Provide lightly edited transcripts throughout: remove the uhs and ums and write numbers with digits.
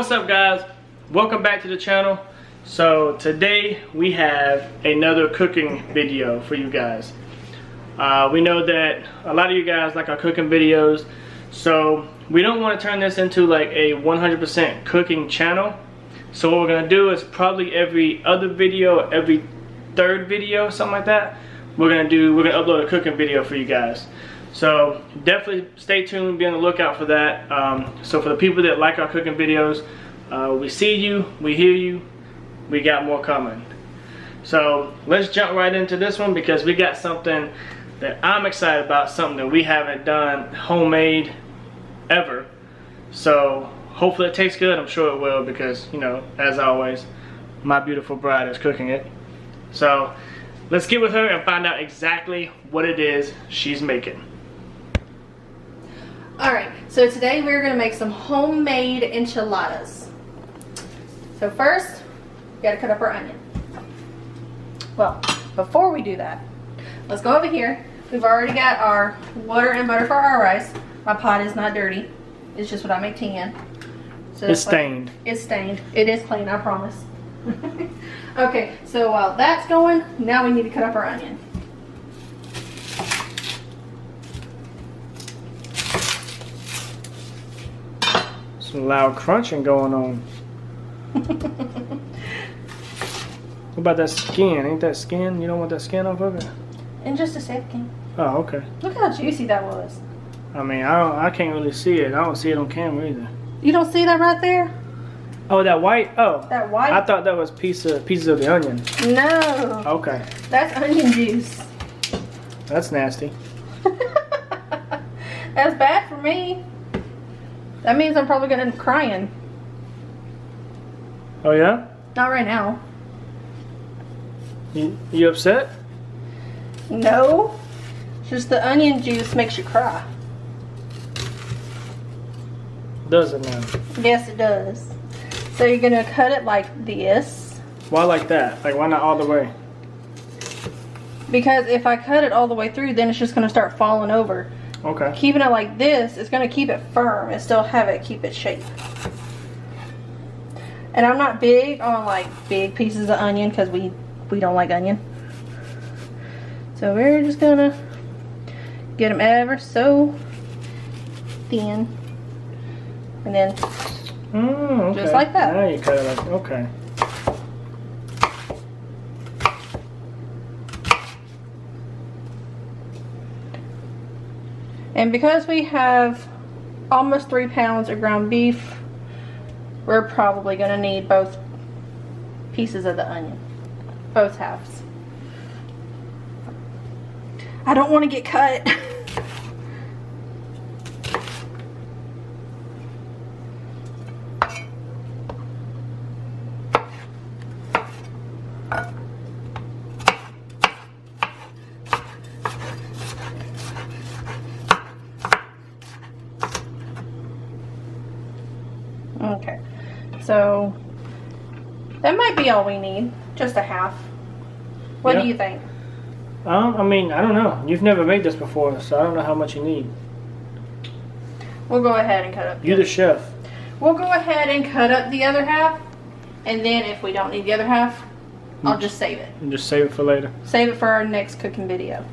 what's up guys, welcome back to the channel. So today we have another cooking video for you guys. We know that a lot of you guys like our cooking videos, so we don't want to turn this into like a 100% cooking channel. So what we're gonna do is probably every other video, every third video, something like that, we're gonna upload a cooking video for you guys. So definitely stay tuned, be on the lookout for that. So for the people that like our cooking videos, we see you, we hear you, we got more coming. So let's jump right into this one because we got something that I'm excited about, something that we haven't done homemade ever. So hopefully it tastes good. I'm sure it will because, you know, as always, my beautiful bride is cooking it. So let's get with her and find out exactly what it is she's making. Alright, so today we're going to make some homemade enchiladas. So first, we got to cut up our onion. Well, before we do that, let's go over here. We've already got our water and butter for our rice. My pot is not dirty. It's just what I make tea in. So it's stained. It's stained. It is clean, I promise. Okay, so while that's going, now we need to cut up our onion. Some loud crunching going on. What about that skin? Ain't that skin? You don't want that skin off of it? In just a second. Oh, okay. Look how juicy that was. I mean, I can't really see it. I don't see it on camera either. You don't see that right there? Oh, that white? Oh. That white? I thought that was pieces of the onion. No. Okay. That's onion juice. That's nasty. That's bad for me. That means I'm probably going to end up crying. Oh, yeah? Not right now. You upset? No. It's just the onion juice makes you cry. Does it now? Yes, it does. So you're going to cut it like this. Why like that? Like, why not all the way? Because if I cut it all the way through, then it's just going to start falling over. Okay. Keeping it like this is going to keep it firm and still have it keep its shape. And I'm not big on like big pieces of onion because we don't like onion. So we're just going to get them ever so thin. And then okay. just like that. Now you cut it like, okay. And because we have almost 3 pounds of ground beef, we're probably going to need both pieces of the onion. Both halves. I don't want to get cut. Okay, so that might be all we need, just a half. What do you think? I mean, I don't know. You've never made this before, so I don't know how much you need. We'll go ahead and cut up. You're the chef. We'll go ahead and cut up the other half, and then if we don't need the other half, I'll just save it. And just save it for later. Save it for our next cooking video.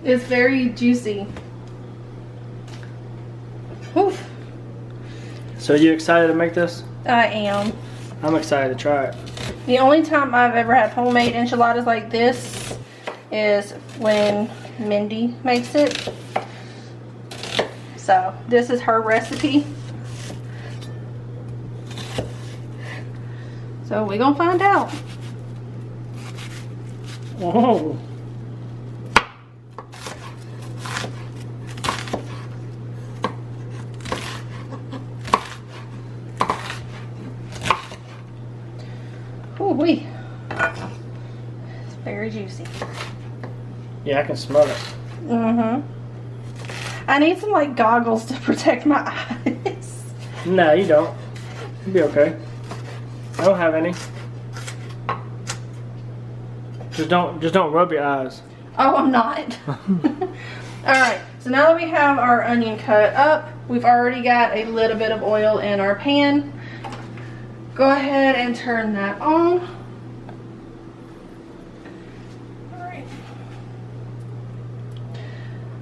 It's very juicy. Oof. So you excited to make this? I am. I'm excited to try it. The only time I've ever had homemade enchiladas like this is when Mindy makes it. So this is her recipe. So we're gonna find out. Oh. Ooh-wee. It's very juicy. Yeah, I can smell it. Mm-hmm. I need some like goggles to protect my eyes. Nah, you don't. You'll be okay. I don't have any. Just don't rub your eyes. Oh, I'm not. Alright, so now that we have our onion cut up, we've already got a little bit of oil in our pan. Go ahead and turn that on.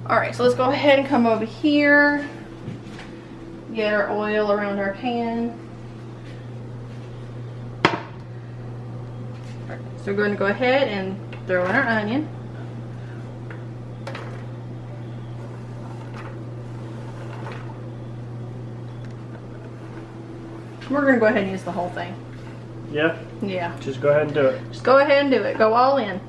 Alright, so let's go ahead and come over here. Get our oil around our pan. Right, so we're going to go ahead and throw in our onion. We're going to go ahead and use the whole thing. Yeah? Yeah. Just go ahead and do it. Just go ahead and do it. Go all in.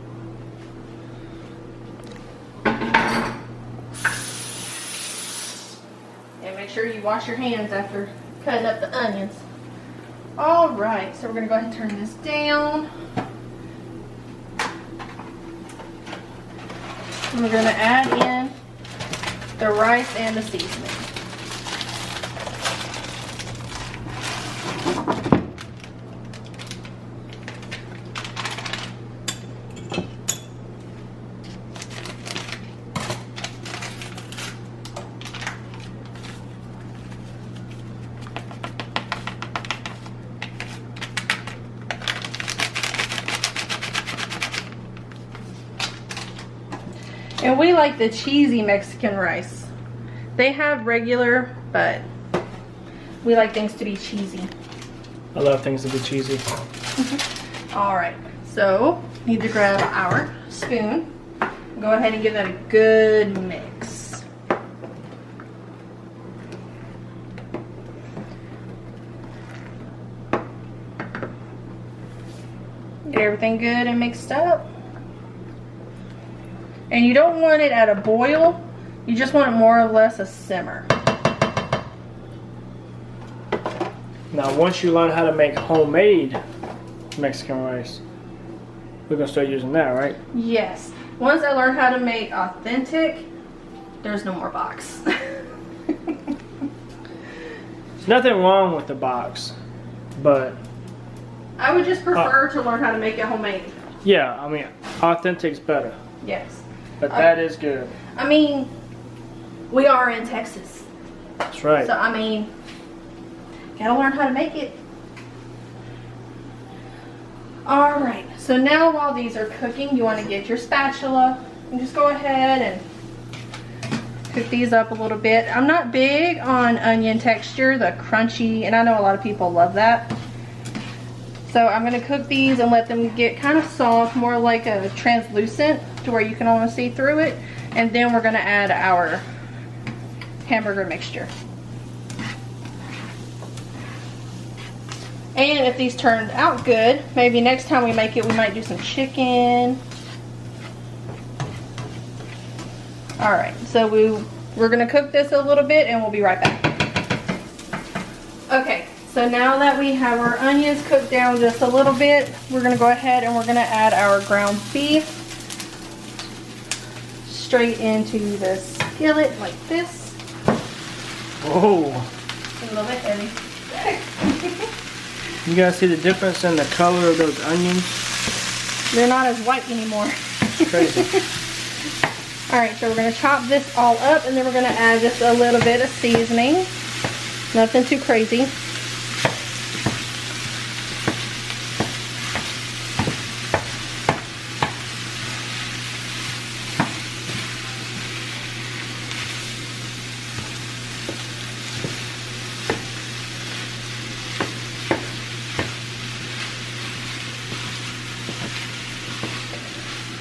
And make sure you wash your hands after cutting up the onions. Alright, so we're going to go ahead and turn this down. And we're going to add in the rice and the seasoning. And we like the cheesy Mexican rice. They have regular, but we like things to be cheesy. I love things to be cheesy. Alright, so need to grab our spoon. Go ahead and give that a good mix. Get everything good and mixed up. And you don't want it at a boil, you just want it more or less a simmer. Now once you learn how to make homemade Mexican rice, we're gonna start using that, right? Yes. Once I learn how to make authentic, there's no more box. There's nothing wrong with the box, but I would just prefer to learn how to make it homemade. yeah, I mean, authentic's better. Yes. But that is good. I mean, we are in Texas. That's right. So, I mean, gotta learn how to make it. Alright, so now while these are cooking, you want to get your spatula and just go ahead and cook these up a little bit. I'm not big on onion texture, the crunchy, and I know a lot of people love that. So I'm going to cook these and let them get kind of soft, more like a translucent, to where you can almost see through it. And then we're going to add our hamburger mixture. And if these turned out good, maybe next time we make it, we might do some chicken. Alright, so we're going to cook this a little bit and we'll be right back. Okay, so now that we have our onions cooked down just a little bit, we're going to go ahead and we're going to add our ground beef straight into the skillet like this. Oh. A little bit heavy. You guys see the difference in the color of those onions? They're not as white anymore. It's crazy. Alright, so we're going to chop this all up and then we're going to add just a little bit of seasoning. Nothing too crazy.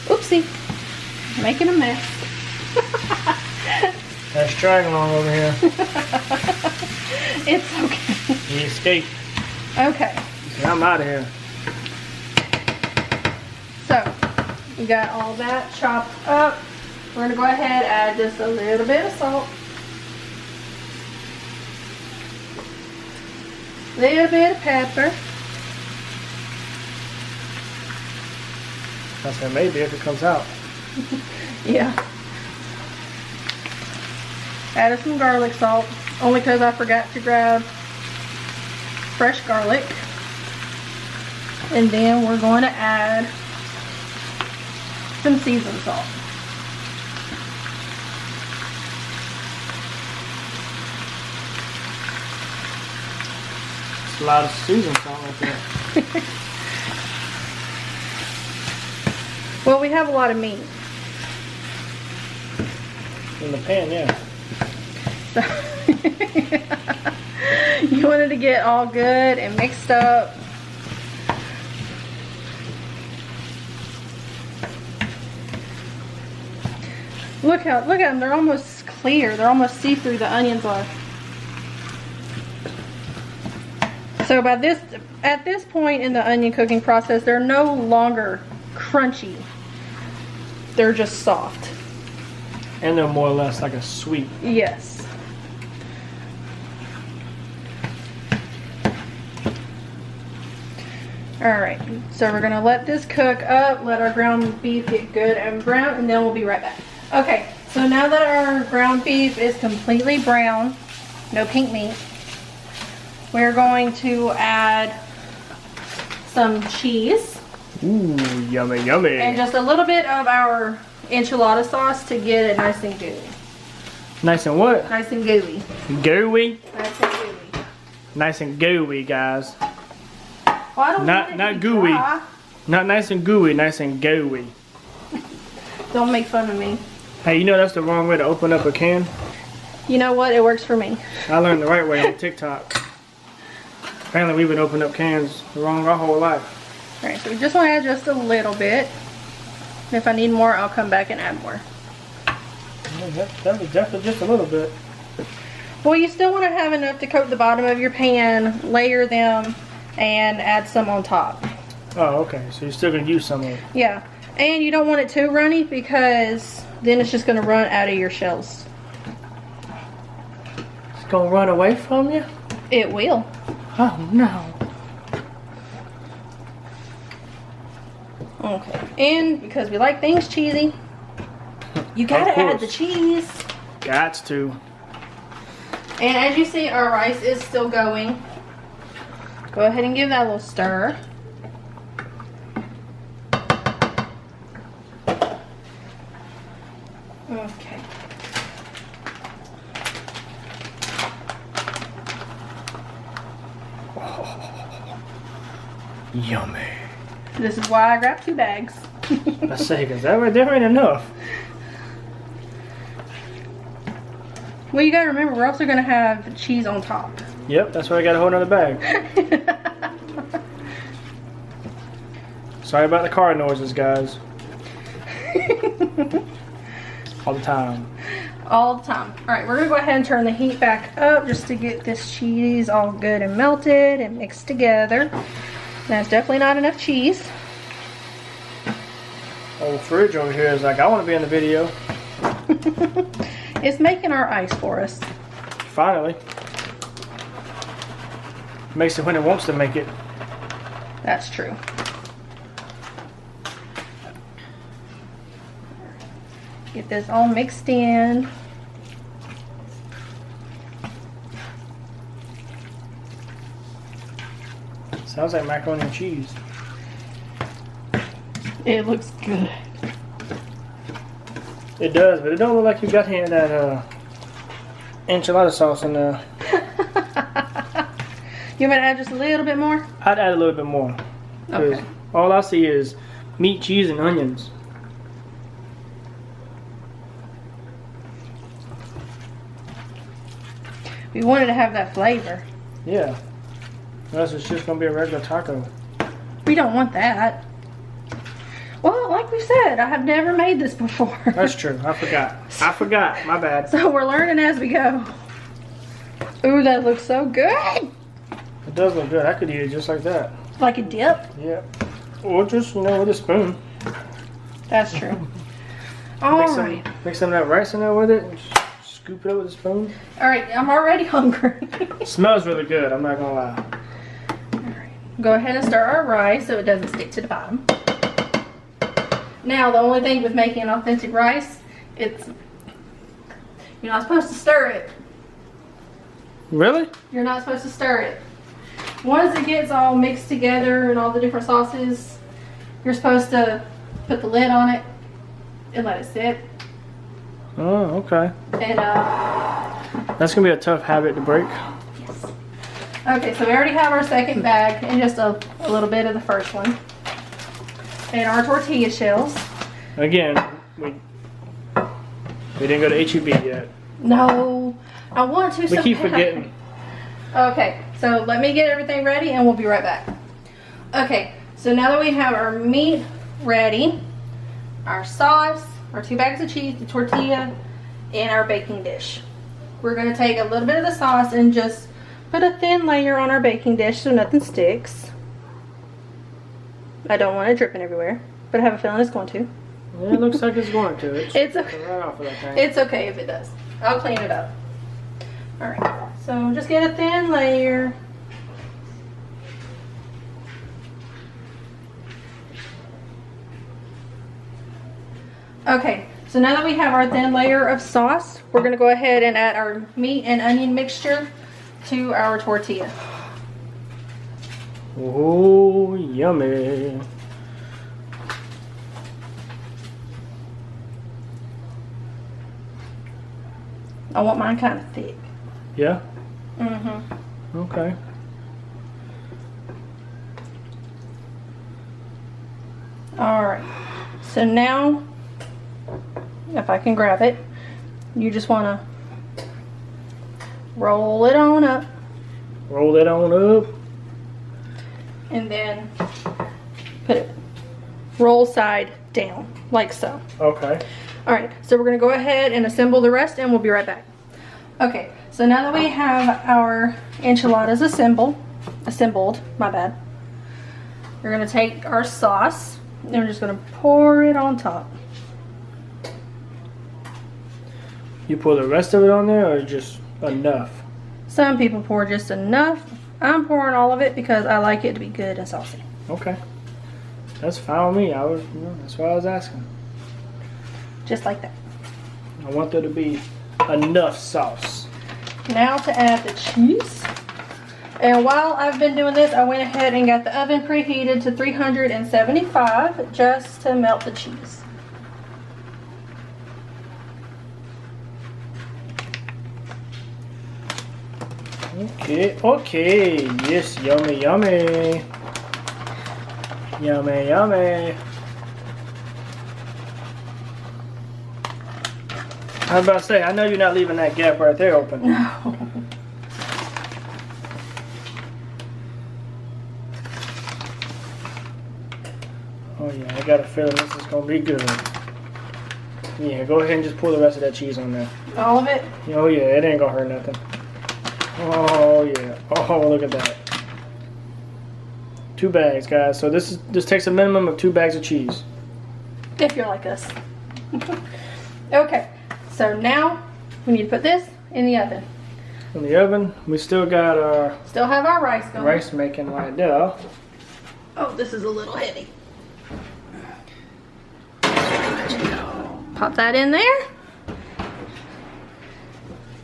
Oopsie. Making a mess. That's dragging along over here. It's okay. He escaped. Okay. I'm out of here. So, we got all that chopped up. We're going to go ahead and add just a little bit of salt. A little bit of pepper. I said maybe if it comes out. Yeah. Added some garlic salt, only because I forgot to grab fresh garlic. And then we're going to add some seasoned salt. That's a lot of seasoning salt right there. Well, we have a lot of meat. In the pan, yeah. So you wanted to get all good and mixed up. Look at them, they're almost clear. They're almost see-through, the onions are. So at this point in the onion cooking process, they're no longer crunchy. They're just soft. And they're more or less like a sweet. Yes. Alright, so we're gonna let this cook up, let our ground beef get good and brown, and then we'll be right back. Okay, so now that our ground beef is completely brown, no pink meat, we're going to add some cheese. Ooh, yummy, yummy. And just a little bit of our enchilada sauce to get it nice and gooey. Nice and what? Nice and gooey. Gooey? Nice and gooey. Nice and gooey, guys. Well, I don't want it to Not be gooey. dry. Not nice and gooey, nice and gooey. Don't make fun of me. Hey, you know that's the wrong way to open up a can? You know what? It works for me. I learned the right way on TikTok. Apparently we've been opening up cans wrong our whole life. Alright, so we just want to add just a little bit. If I need more, I'll come back and add more. That was definitely just a little bit. Well, you still want to have enough to coat the bottom of your pan, layer them, and add some on top. Oh, okay. So you're still going to use some of it. Yeah. And you don't want it too runny because then it's just going to run out of your shells. It's going to run away from you? It will. Oh, no. Okay. And because we like things cheesy, you got to add the cheese. Gots to. And as you see, our rice is still going. Go ahead and give that a little stir. Okay. Yummy. This is why I grabbed 2 bags. Let's say, because that right there ain't enough. Well, you gotta remember, we're also gonna have cheese on top. Yep, that's why I got a whole nother bag. Sorry about the car noises, guys. All the time. All the time. Alright, we're gonna go ahead and turn the heat back up just to get this cheese all good and melted and mixed together. That's definitely not enough cheese. Old fridge over here is like, I want to be in the video. It's making our ice for us. Finally. Makes it when it wants to make it. That's true. Get this all mixed in. Sounds like macaroni and cheese. It looks good. It does, but it don't look like you got any of that enchilada sauce in there. You want me to add just a little bit more? I'd add a little bit more. Okay. All I see is meat, cheese, and onions. We wanted to have that flavor. Yeah. Unless it's just going to be a regular taco. We don't want that. Well, like we said, I have never made this before. That's true. I forgot. My bad. So we're learning as we go. Ooh, that looks so good. It does look good. I could eat it just like that. Like a dip? Yeah. Or just, with a spoon. That's true. Alright. Mix some of that rice in there with it. And scoop it up with a spoon. Alright, I'm already hungry. It smells really good. I'm not going to lie. Alright. Go ahead and stir our rice so it doesn't stick to the bottom. Now, the only thing with making an authentic rice, you're not supposed to stir it. Really? You're not supposed to stir it. Once it gets all mixed together and all the different sauces, you're supposed to put the lid on it and let it sit. Oh, okay. And that's gonna be a tough habit to break. yes. Okay, so we already have our second bag and just a little bit of the first one. And our tortilla shells. Again, we didn't go to HEB yet. No, I want to. We keep forgetting. Okay, so let me get everything ready and we'll be right back. Okay, so now that we have our meat ready, our sauce, our 2 bags of cheese, the tortilla, and our baking dish. We're going to take a little bit of the sauce and just put a thin layer on our baking dish so nothing sticks. I don't want it dripping everywhere, but I have a feeling it's going to. Yeah, it looks like it's going to. It's okay. Right off of that thing. It's okay if it does. I'll clean it up. Alright, so just get a thin layer. Okay, so now that we have our thin layer of sauce, we're going to go ahead and add our meat and onion mixture to our tortilla. Oh, yummy. I want mine kind of thick. Yeah? Mm-hmm. Okay. Alright, so now, if I can grab it, you just want to roll it on up. Roll it on up. And then put it roll side down, like so. Okay. Alright, so we're going to go ahead and assemble the rest and we'll be right back. Okay, so now that we have our enchiladas assembled, my bad. We're going to take our sauce and we're just going to pour it on top. You pour the rest of it on there or just enough? Some people pour just enough. I'm pouring all of it because I like it to be good and saucy. Okay. That's fine with me. That's why I was asking. Just like that. I want there to be enough sauce. Now to add the cheese. And while I've been doing this, I went ahead and got the oven preheated to 375 just to melt the cheese. Okay. Yes, yummy, yummy. Yummy, yummy. I was about to say, I know you're not leaving that gap right there open. No. Oh yeah, I got a feeling this is gonna be good. Yeah, go ahead and just pour the rest of that cheese on there. All of it? Oh yeah, it ain't gonna hurt nothing. Oh yeah. Oh, look at that. 2 bags, guys. So this takes a minimum of 2 bags of cheese. If you're like us. Okay, so now we need to put this in the oven. In the oven, we still got our Still have our rice going. rice making right there. Oh, this is a little heavy. Pop that in there.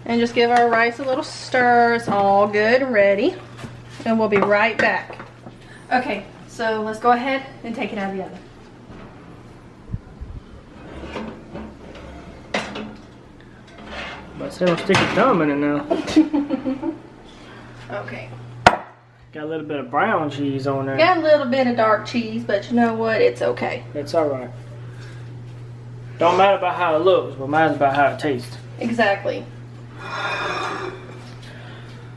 And just give our rice a little stir. It's all good and ready. And we'll be right back. Okay, so let's go ahead and take it out of the oven. But say don't stick your thumb in it now. Okay. Got a little bit of brown cheese on there. Got a little bit of dark cheese, but you know what? It's okay. It's alright. Don't matter about how it looks, but matters about how it tastes. Exactly.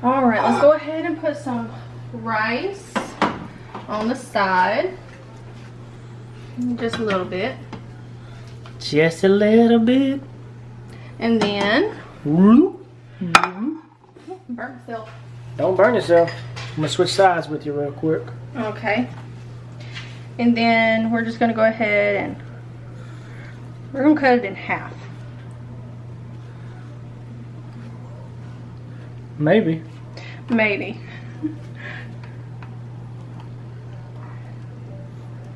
Alright, let's go ahead and put some rice on the side. Just a little bit. Just a little bit. And then Mm-hmm. burn myself. Don't burn yourself. I'm gonna switch sides with you real quick. Okay. And then we're just gonna go ahead and we're gonna cut it in half. Maybe. Maybe.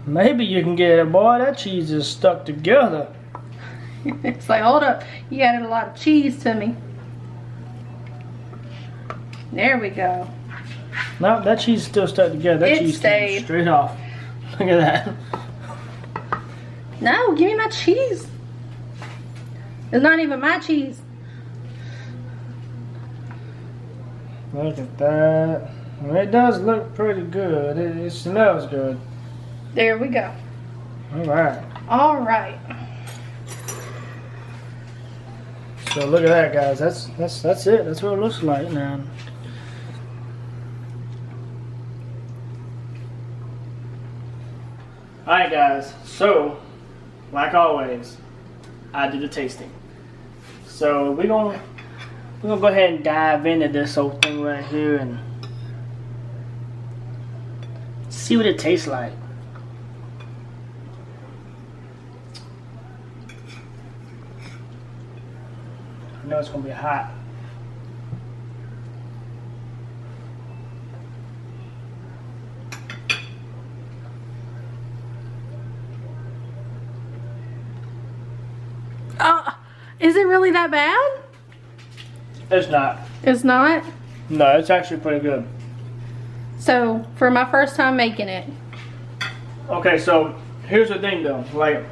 Maybe you can get it. Boy, that cheese is stuck together. It's like, hold up, you added a lot of cheese to me. There we go. No, that cheese is still stuck together. That It cheese stayed. came straight off. Look at that. No, give me my cheese. It's not even my cheese. Look at that. Well, it does look pretty good. It smells good. There we go. All right. All right. So look at that, guys. That's it. That's what it looks like now. All right, guys. So, like always, I did the tasting. So we're gonna go ahead and dive into this whole thing right here and see what it tastes like. I know it's gonna be hot. Is it really that bad? It's not. It's not? No, it's actually pretty good. So, for my first time making it. Okay, so here's the thing though. Like,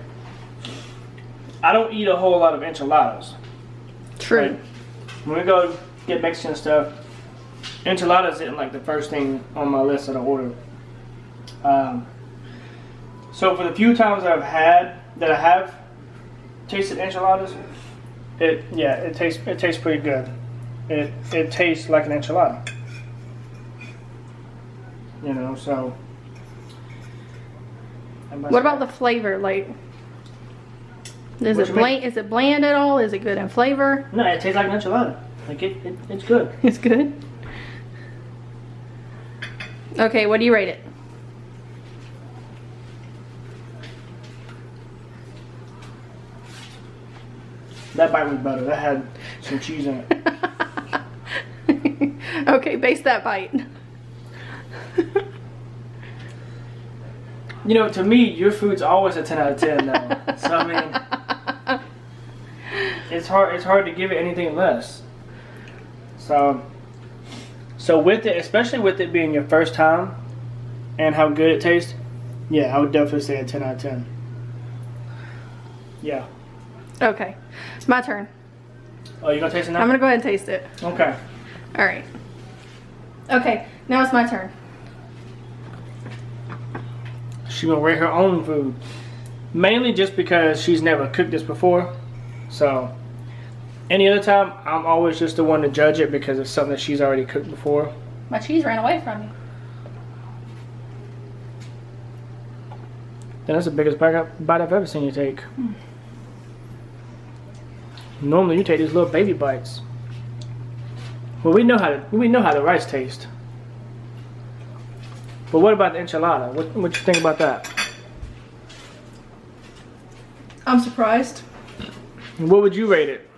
I don't eat a whole lot of enchiladas. True. Like, when we go get Mexican stuff, enchiladas isn't like the first thing on my list that I order. So for the few times I have tasted enchiladas, it tastes pretty good. It tastes like an enchilada. You know, so. What about the flavor? Like, is it bland at all? Is it good in flavor? No, it tastes like an enchilada. Like it's good. It's good. Okay, what do you rate it? That bite was better. That had some cheese in it. Okay, base that bite. You know, to me, your food's always a 10 out of 10 though. So I mean, it's hard to give it anything less. So with it, especially with it being your first time and how good it tastes, yeah, I would definitely say a 10 out of 10. Yeah. Okay, it's my turn. Oh, you gonna taste it now? I'm gonna go ahead and taste it. Okay. All right. Okay, now it's my turn. She's gonna rate her own food. Mainly just because she's never cooked this before. So, any other time, I'm always just the one to judge it because it's something that she's already cooked before. My cheese ran away from me. That's the biggest bite I've ever seen you take. Normally you take these little baby bites. Well, we know how the rice tastes. But what about the enchilada? What you think about that? I'm surprised. What would you rate it?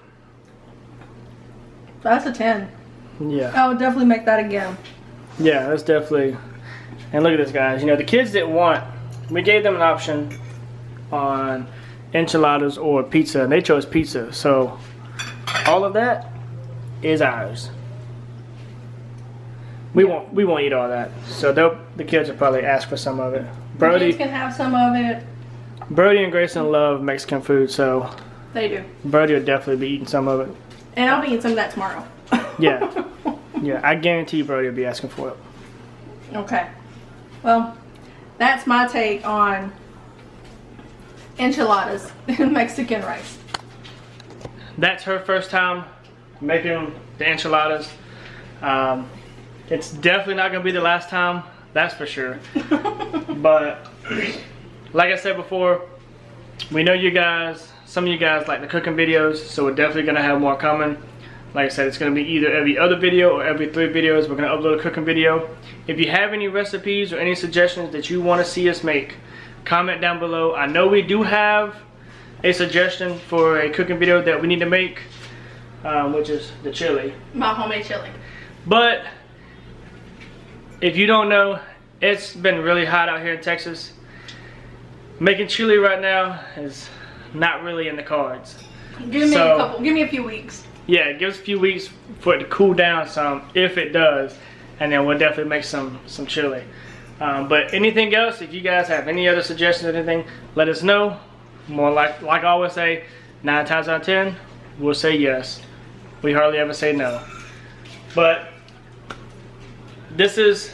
That's a 10. Yeah. I would definitely make that again. Yeah, that's definitely. And look at this, guys. You know, the kids didn't want. We gave them an option on enchiladas or pizza, and they chose pizza. So all of that is ours. We won't eat all that. So the kids will probably ask for some of it. The kids can have some of it. Brody and Grayson love Mexican food, so They do. Brody will definitely be eating some of it. And I'll be eating some of that tomorrow. Yeah. Yeah, I guarantee Brody will be asking for it. Okay. Well, that's my take on enchiladas and Mexican rice. That's her first time making the enchiladas. It's definitely not going to be the last time, that's for sure. But like I said before, we know you guys, some of you guys like the cooking videos, so we're definitely going to have more coming. Like I said, it's going to be either every other video or every 3 videos. We're going to upload a cooking video. If you have any recipes or any suggestions that you want to see us make, comment down below. I know we do have a suggestion for a cooking video that we need to make, which is the chili. My homemade chili. But if you don't know, it's been really hot out here in Texas. Making chili right now is not really in the cards. Give me a few weeks. Yeah, give us a few weeks for it to cool down some, if it does, and then we'll definitely make some chili. But anything else, if you guys have any other suggestions or anything, let us know. More like I always say, 9 times out of 10, we'll say yes. We hardly ever say no. But this is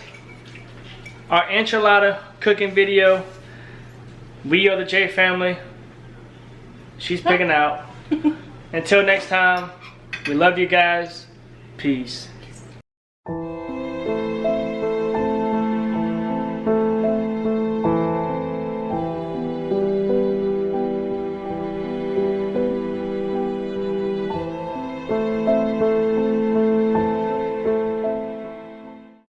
our enchilada cooking video. We are the J family. She's picking out. Until next time, we love you guys. Peace.